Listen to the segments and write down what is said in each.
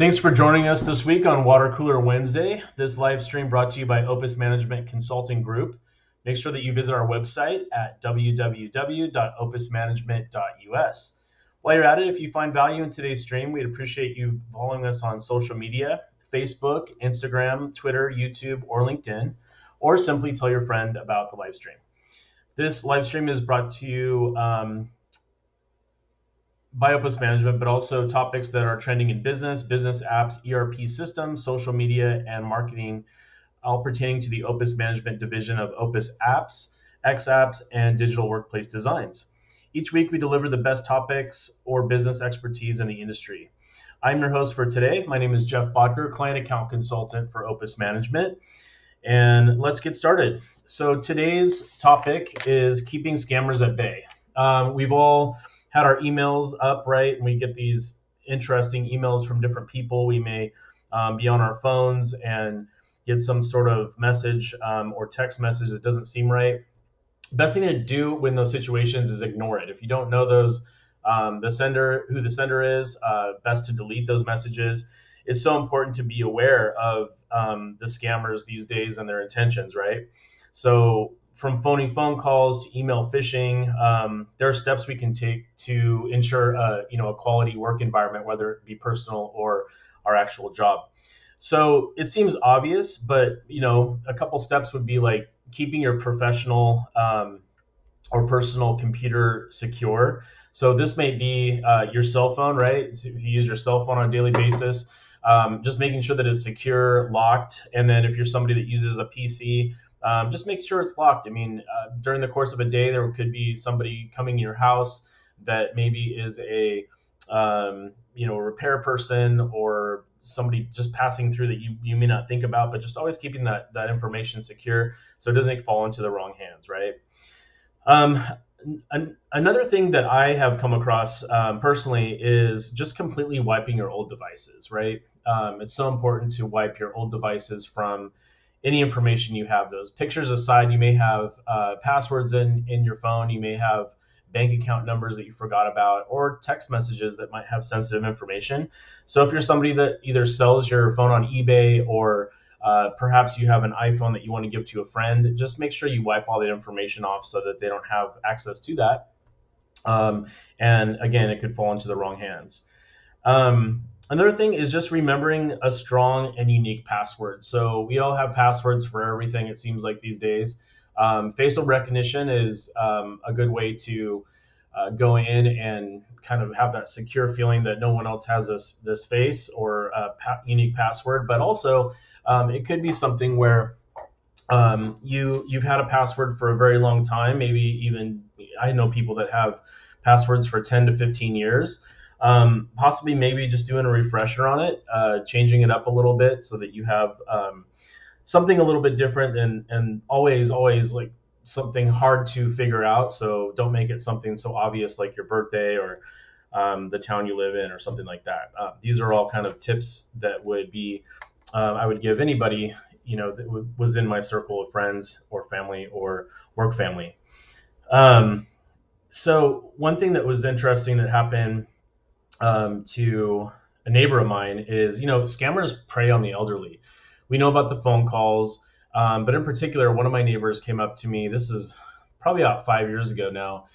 Thanks for joining us this week on Water Cooler Wednesday. This live stream brought to you by Opus Management Consulting Group. Make sure that you visit our website at www.opusmanagement.us. While you're at it, if you find value in today's stream, we'd appreciate you following us on social media, Facebook, Instagram, Twitter, YouTube, or LinkedIn, or simply tell your friend about the live stream. This live stream is brought to you by Opus Management, but also topics that are trending in business apps, ERP systems, social media, and marketing, all pertaining to the Opus Management division of Opus Apps, X Apps, and Digital Workplace Designs. Each week, we deliver the best topics or business expertise in the industry. I'm your host for today. My name is Jeff Bodker, Client Account Consultant for Opus Management. And let's get started. So today's topic is keeping scammers at bay. We've all had our emails up, right? And we get these interesting emails from different people. We may be on our phones and get some sort of message or text message that doesn't seem right. Best thing to do in those situations is ignore it. If you don't know who the sender is, best to delete those messages. It's so important to be aware of the scammers these days and their intentions, right? So from phony phone calls to email phishing, there are steps we can take to ensure a quality work environment, whether it be personal or our actual job. So it seems obvious, but a couple steps would be like keeping your professional or personal computer secure. So this may be your cell phone, right? So if you use your cell phone on a daily basis, just making sure that it's secure, locked, and then if you're somebody that uses a PC, just make sure it's locked. I mean, during the course of a day, there could be somebody coming to your house that maybe is a repair person or somebody just passing through that you may not think about, but just always keeping that information secure so it doesn't fall into the wrong hands, right? Another thing that I have come across personally is just completely wiping your old devices, right? It's so important to wipe your old devices from any information you have. Those pictures aside, you may have passwords in your phone, you may have bank account numbers that you forgot about, or text messages that might have sensitive information. So if you're somebody that either sells your phone on eBay or perhaps you have an iPhone that you want to give to a friend, just make sure you wipe all the information off so that they don't have access to that. And again, it could fall into the wrong hands. Another thing is just remembering a strong and unique password. So we all have passwords for everything, it seems like these days. Facial recognition is a good way to go in and kind of have that secure feeling that no one else has this face or a unique password. But also, it could be something where you've had a password for a very long time. Maybe even I know people that have passwords for 10 to 15 years. Possibly maybe just doing a refresher on it, changing it up a little bit so that you have something a little bit different and always like something hard to figure out. So don't make it something so obvious like your birthday or the town you live in or something like that. These are all kind of tips that would be I would give anybody that was in my circle of friends or family or work family. So one thing that was interesting that happened to a neighbor of mine is, scammers prey on the elderly. We know about the phone calls, but in particular, one of my neighbors came up to me. This is probably about 5 years ago now.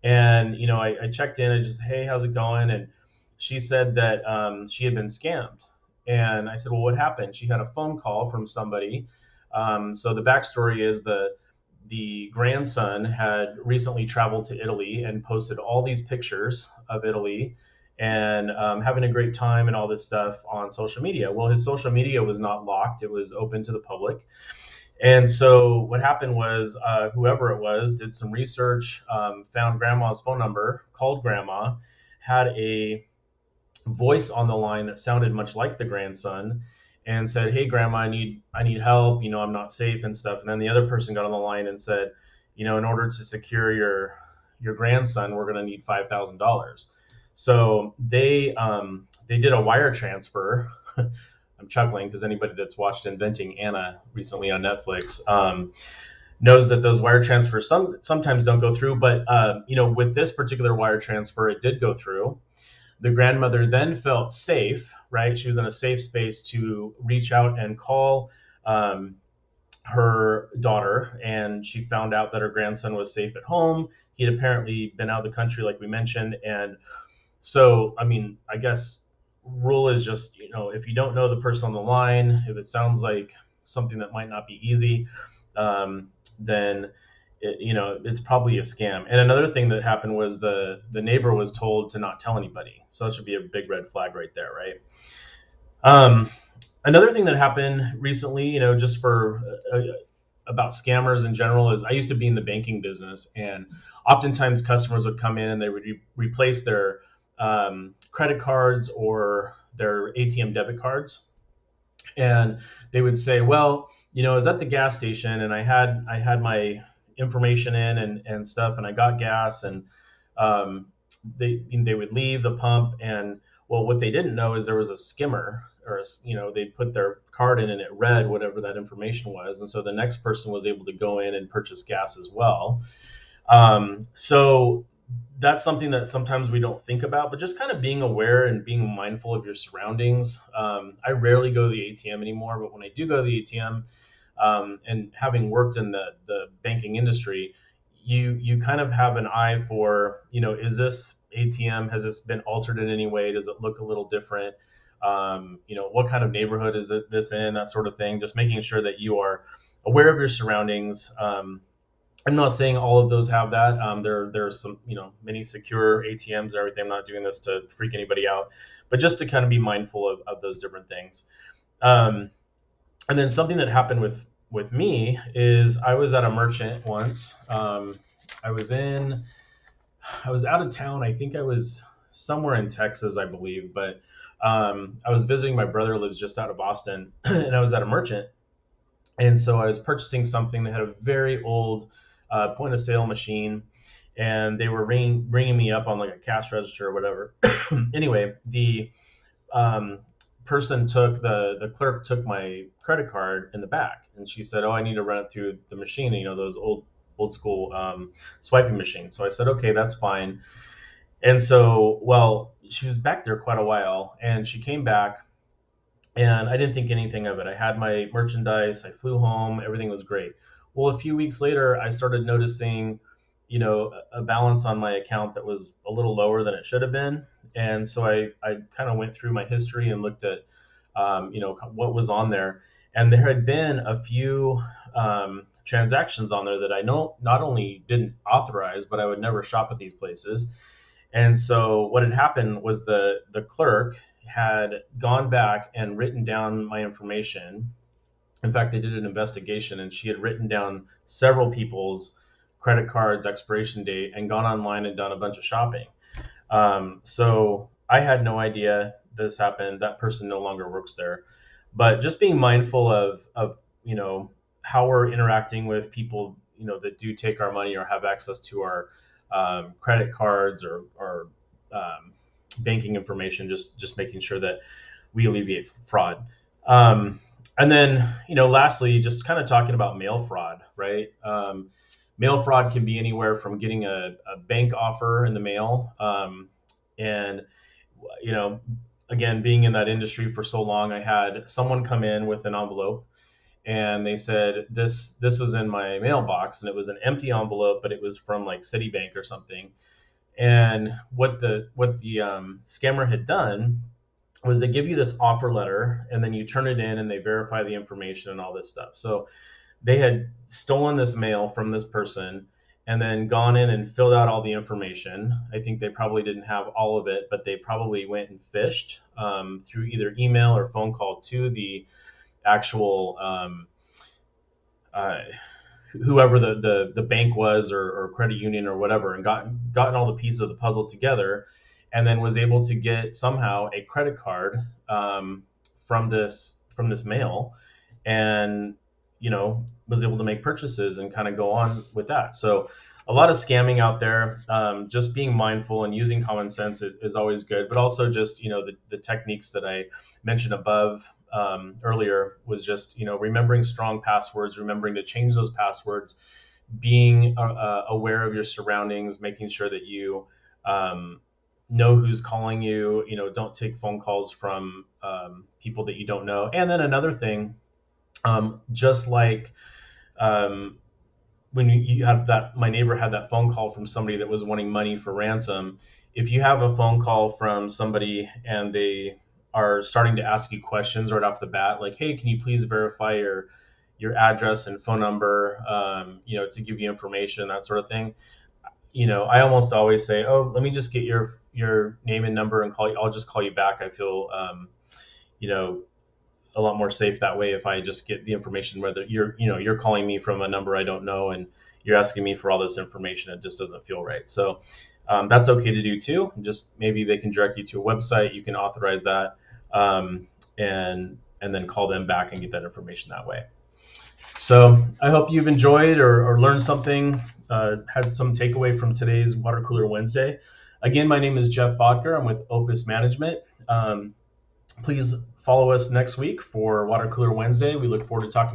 And, I checked in and just, hey, how's it going? And she said that she had been scammed. And I said, well, what happened? She had a phone call from somebody. So the backstory is the grandson had recently traveled to Italy and posted all these pictures of Italy and having a great time and all this stuff on social media. Well, his social media was not locked. It was open to the public. And so what happened was whoever it was did some research, found grandma's phone number, called grandma, had a voice on the line that sounded much like the grandson and said, hey, grandma, I need help. I'm not safe and stuff. And then the other person got on the line and said, in order to secure your grandson, we're going to need $5,000. So they did a wire transfer. I'm chuckling because anybody that's watched Inventing Anna recently on Netflix knows that those wire transfers sometimes don't go through. But with this particular wire transfer, it did go through. The grandmother then felt safe, right? She was in a safe space to reach out and call um, her daughter, and she found out that her grandson was safe at home. He had apparently been out of the country, like we mentioned. And so, I mean, I guess rule is just, if you don't know the person on the line, if it sounds like something that might not be easy, then it's probably a scam. And another thing that happened was the neighbor was told to not tell anybody. So that should be a big red flag right there, right? Another thing that happened recently, just for about scammers in general, is I used to be in the banking business, and oftentimes customers would come in and they would replace their credit cards or their ATM debit cards, and they would say, well, I was at the gas station and I had my information in and stuff, and I got gas, and they would leave the pump, and well, what they didn't know is there was a skimmer, or they put their card in and it read whatever that information was, and so the next person was able to go in and purchase gas as well. So that's something that sometimes we don't think about, but just kind of being aware and being mindful of your surroundings. I rarely go to the ATM anymore, but when I do go to the ATM, and having worked in the banking industry, you kind of have an eye for, is this ATM, has this been altered in any way? Does it look a little different? What kind of neighborhood is this in? That sort of thing. Just making sure that you are aware of your surroundings. I'm not saying all of those have that. There's some, many secure ATMs and everything. I'm not doing this to freak anybody out, but just to kind of be mindful of those different things. And then something that happened with me is I was at a merchant once. I was out of town. I think I was somewhere in Texas, I believe, but I was visiting my brother who lives just out of Boston, and I was at a merchant. And so I was purchasing something that had a very old point of sale machine, and they were ringing me up on like a cash register or whatever. Anyway, the the clerk took my credit card in the back, and she said, "Oh, I need to run it through the machine, those old school swiping machines." So I said, "Okay, that's fine." And so, well, she was back there quite a while, and she came back, and I didn't think anything of it. I had my merchandise, I flew home, everything was great. Well, a few weeks later, I started noticing, a balance on my account that was a little lower than it should have been. And so I kind of went through my history and looked at, what was on there. And there had been a few transactions on there that I know not only didn't authorize, but I would never shop at these places. And so what had happened was the clerk had gone back and written down my information. In fact, they did an investigation, and she had written down several people's credit cards, expiration date, and gone online and done a bunch of shopping. So I had no idea this happened. That person no longer works there. But just being mindful of how we're interacting with people, that do take our money or have access to our credit cards or banking information, just making sure that we alleviate fraud. And then, lastly, just kind of talking about mail fraud, right? Mail fraud can be anywhere from getting a bank offer in the mail. And, again, being in that industry for so long, I had someone come in with an envelope, and they said, this was in my mailbox, and it was an empty envelope, but it was from like Citibank or something. And what the scammer had done was they give you this offer letter, and then you turn it in and they verify the information and all this stuff. So they had stolen this mail from this person and then gone in and filled out all the information. I think they probably didn't have all of it, but they probably went and fished through either email or phone call to the actual whoever the bank was, or credit union or whatever, and gotten all the pieces of the puzzle together, and then was able to get somehow a credit card from this mail, and was able to make purchases and kind of go on with that. So a lot of scamming out there. Just being mindful and using common sense is always good, but also just the techniques that I mentioned above earlier was just remembering strong passwords, remembering to change those passwords, being aware of your surroundings, making sure that you know who's calling you. Don't take phone calls from people that you don't know. And then another thing, just like um, when you had that, my neighbor had that phone call from somebody that was wanting money for ransom. If you have a phone call from somebody and they are starting to ask you questions right off the bat, like, hey, can you please verify your address and phone number, to give you information, that sort of thing. I almost always say, oh, let me just get your name and number and call you. I'll just call you back. I feel, you know, a lot more safe that way if I just get the information, whether you're calling me from a number I don't know and you're asking me for all this information. It just doesn't feel right. So that's okay to do too. Just maybe they can direct you to a website. You can authorize that, and then call them back and get that information that way. So I hope you've enjoyed or learned something, had some takeaway from today's Water Cooler Wednesday. Again, my name is Jeff Bodker. I'm with Opus Management. Please follow us next week for Water Cooler Wednesday. We look forward to talking